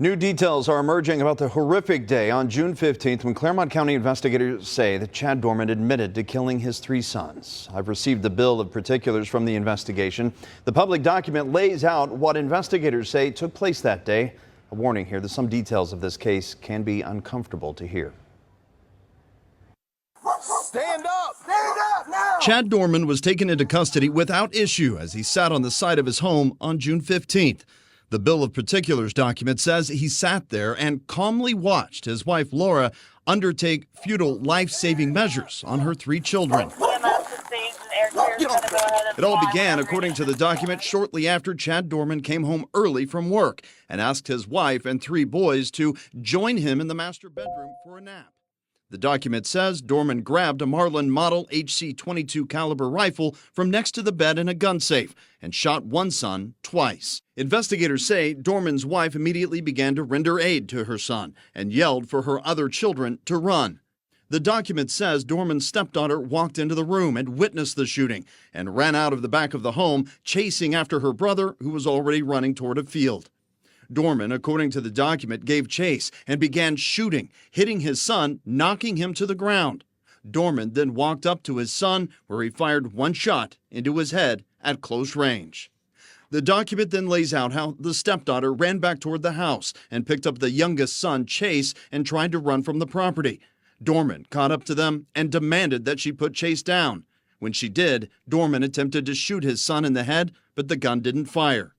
New details are emerging about the horrific day on June 15th when Claremont County investigators say that Chad Doerman admitted to killing his 3 sons. I've received the bill of particulars from the investigation. The public document lays out what investigators say took place that day. A warning here that some details of this case can be uncomfortable to hear. Stand up! Stand up now! Chad Doerman was taken into custody without issue as he sat on the side of his home on June 15th. The bill of particulars document says he sat there and calmly watched his wife Laura undertake futile life-saving measures on her 3 children. It all began, according to the document, shortly after Chad Doerman came home early from work and asked his wife and 3 boys to join him in the master bedroom for a nap. The document says Doerman grabbed a Marlin model HC-22 caliber rifle from next to the bed in a gun safe and shot one son twice. Investigators say Doerman's wife immediately began to render aid to her son and yelled for her other children to run. The document says Doerman's stepdaughter walked into the room and witnessed the shooting and ran out of the back of the home, chasing after her brother, who was already running toward a field. Doerman, according to the document, gave chase and began shooting, hitting his son, knocking him to the ground. Doerman then walked up to his son, where he fired 1 shot into his head at close range. The document then lays out how the stepdaughter ran back toward the house and picked up the youngest son, Chase, and tried to run from the property. Doerman caught up to them and demanded that she put Chase down. When she did, Doerman attempted to shoot his son in the head, but the gun didn't fire.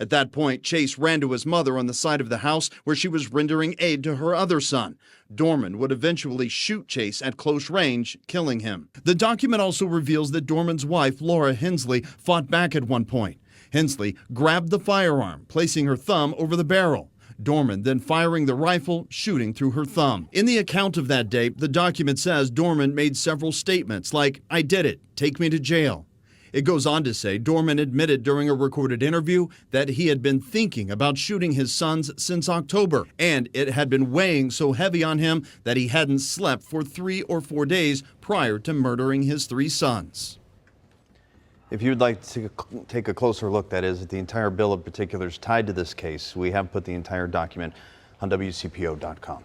At that point, Chase ran to his mother on the side of the house where she was rendering aid to her other son. Doerman would eventually shoot Chase at close range, killing him. The document also reveals that Doerman's wife, Laura Hensley, fought back at one point. Hensley grabbed the firearm, placing her thumb over the barrel. Doerman then firing the rifle, shooting through her thumb. In the account of that day, the document says Doerman made several statements like, "I did it, take me to jail." It goes on to say Doerman admitted during a recorded interview that he had been thinking about shooting his sons since October, and it had been weighing so heavy on him that he hadn't slept for 3 or 4 days prior to murdering his 3 sons. If you'd like to take a closer look, that is, at the entire bill of particulars tied to this case, we have put the entire document on WCPO.com.